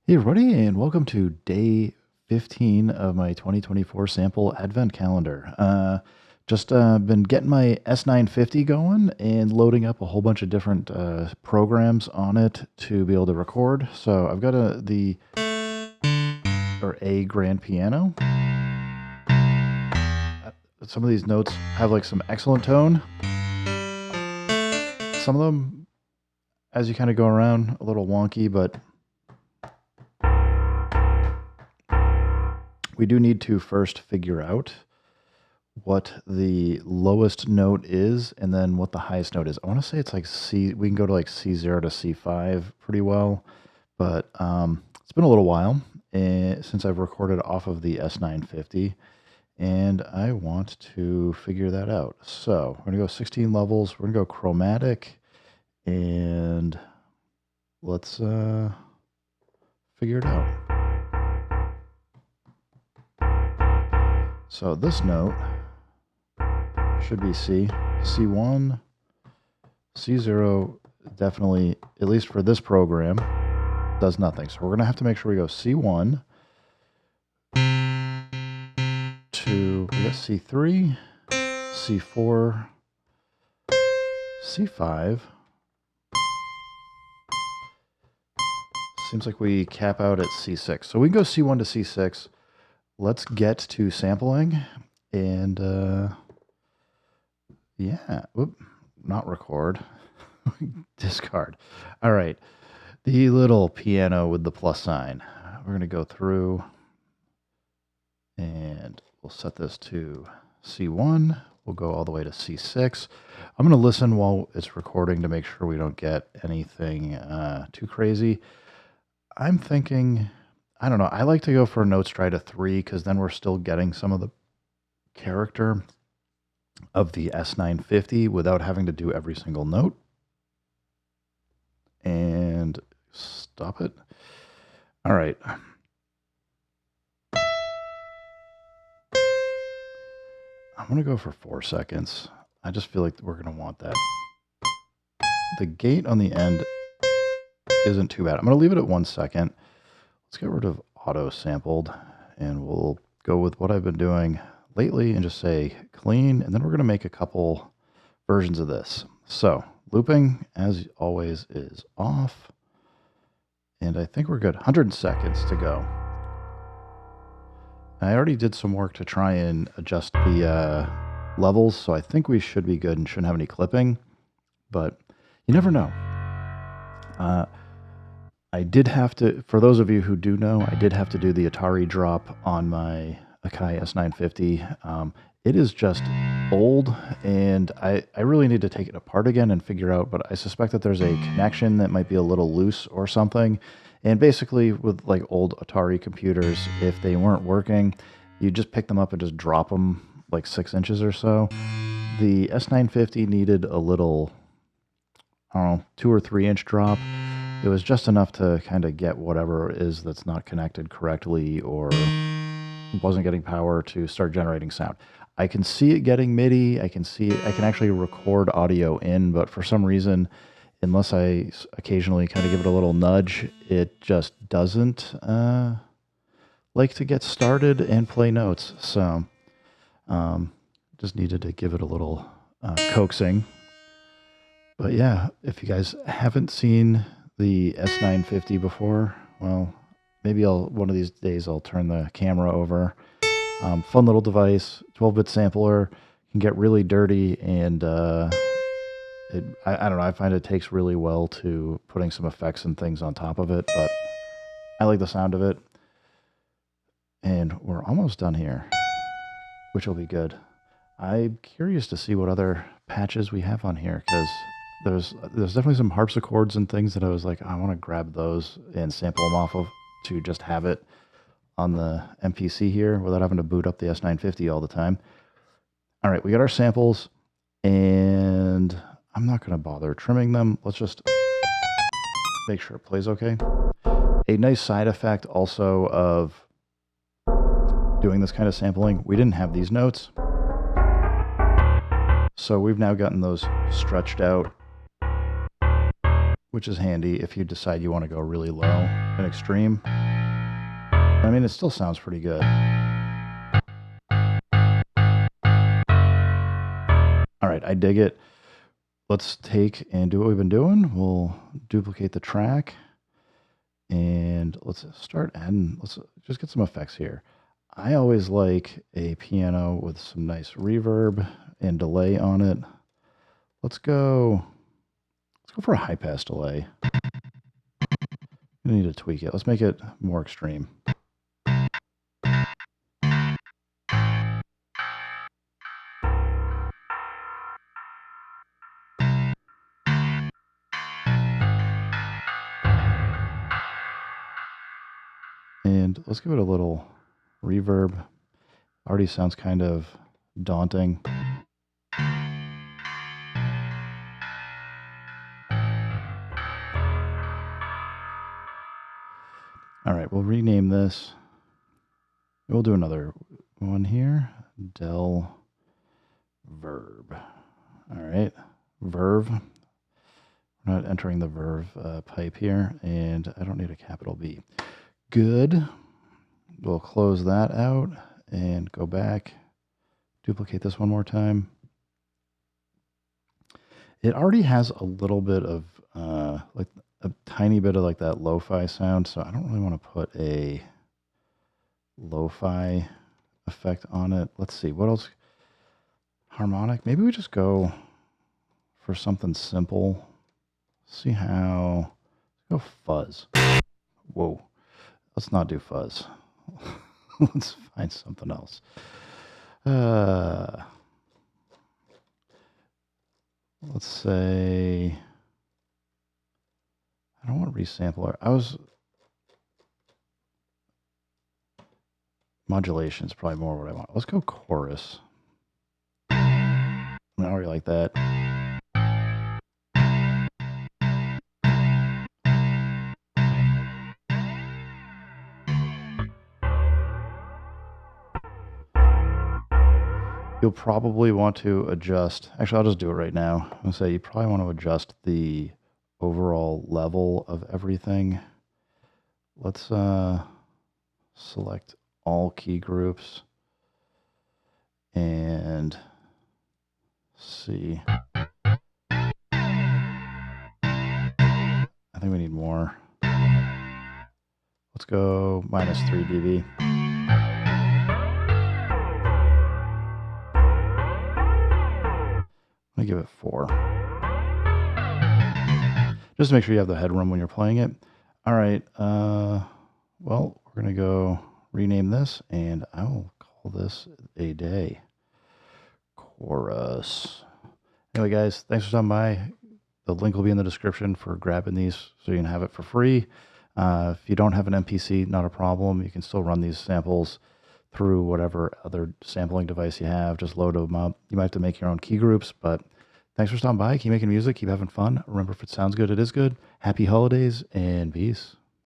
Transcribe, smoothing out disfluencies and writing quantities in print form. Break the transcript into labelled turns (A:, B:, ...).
A: Hey everybody, and welcome to day 15 of my 2024 sample advent calendar. Just been getting my S950 going and loading up a whole bunch of different programs on it to be able to record. So I've got a grand piano. Some of these notes have like some excellent tone. Some of them, as you kind of go around, a little wonky, but we do need to first figure out what the lowest note is and then what the highest note is. I want to say it's like C. We can go to like C0 to C5 pretty well, but it's been a little while since I've recorded off of the S950, and I want to figure that out. So we're going to go 16 levels. We're going to go chromatic, and let's figure it out. So this note should be C. C1, C0 definitely, at least for this program, does nothing. So we're going to have to make sure we go C1 to, we got C3, C4, C5. Seems like we cap out at C6. So we can go C1 to C6. Let's get to sampling and yeah, whoop, not record, discard. All right, the little piano with the plus sign. We're going to go through and we'll set this to C1. We'll go all the way to C6. I'm going to listen while it's recording to make sure we don't get anything too crazy. I'm thinking, I don't know, I like to go for a note stride of 3 because then we're still getting some of the character of the S950 without having to do every single note. And stop it. All right. I'm going to go for 4 seconds. I just feel like we're going to want that. The gate on the end isn't too bad. I'm going to leave it at 1 second. Let's get rid of auto sampled and we'll go with what I've been doing lately and just say clean. And then we're going to make a couple versions of this. So looping, as always, is off. And I think we're good. 100 seconds to go. I already did some work to try and adjust the levels, so I think we should be good and shouldn't have any clipping, but you never know. I did have to, for those of you who do know, I did have to do the Atari drop on my Akai S950. It is just old, and I really need to take it apart again and figure out, but I suspect that there's a connection that might be a little loose or something. And basically, with like old Atari computers, if they weren't working, you just pick them up and just drop them like 6 inches or so. The S950 needed a little, I don't know, 2 or 3 inch drop. It was just enough to kind of get whatever it is that's not connected correctly or wasn't getting power to start generating sound. I can see it getting MIDI. I can actually record audio in, but for some reason, unless I occasionally kind of give it a little nudge, it just doesn't like to get started and play notes. So just needed to give it a little coaxing. But yeah, if you guys haven't seen the S950 before, well, maybe one of these days I'll turn the camera over. Fun little device, 12-bit sampler, can get really dirty, and I don't know, I find it takes really well to putting some effects and things on top of it, but I like the sound of it. And we're almost done here, which will be good. I'm curious to see what other patches we have on here, because there's definitely some harpsichords and things that I was like, I want to grab those and sample them off of to just have it on the MPC here without having to boot up the S950 all the time. All right, we got our samples, and I'm not going to bother trimming them. Let's just make sure it plays okay. A nice side effect also of doing this kind of sampling, we didn't have these notes. So we've now gotten those stretched out which is handy if you decide you want to go really low and extreme. I mean, it still sounds pretty good. All right, I dig it. Let's take and do what we've been doing. We'll duplicate the track and let's start adding, let's just get some effects here. I always like a piano with some nice reverb and delay on it. Let's go for a high pass delay. We need to tweak it. Let's make it more extreme. And let's give it a little reverb. Already sounds kind of daunting. All right, we'll rename this. We'll do another one here. Del Verb. All right, Verve. We're not entering the Verve pipe here, and I don't need a capital B. Good. We'll close that out and go back. Duplicate this one more time. It already has a little bit of like a tiny bit of like that lo-fi sound, so I don't really want to put a lo-fi effect on it. Let's see, what else? Harmonic. Maybe we just go for something simple. See how. Go fuzz. Whoa. Let's not do fuzz. Let's find something else. Let's say. I don't want to resample it. Modulation is probably more what I want. Let's go chorus. I already like that. You'll probably want to adjust. Actually, I'll just do it right now. I'm going to say you probably want to adjust the overall level of everything. Let's select all key groups and see. I think we need more. Let's go -3 dB. I'm going to give it 4. Just to make sure you have the headroom when you're playing it. All right. Well, we're going to go rename this, and I will call this a day. Chorus. Anyway, guys, thanks for stopping by. The link will be in the description for grabbing these so you can have it for free. If you don't have an MPC, not a problem. You can still run these samples through whatever other sampling device you have. Just load them up. You might have to make your own key groups, but thanks for stopping by. Keep making music. Keep having fun. Remember, if it sounds good, it is good. Happy holidays and peace.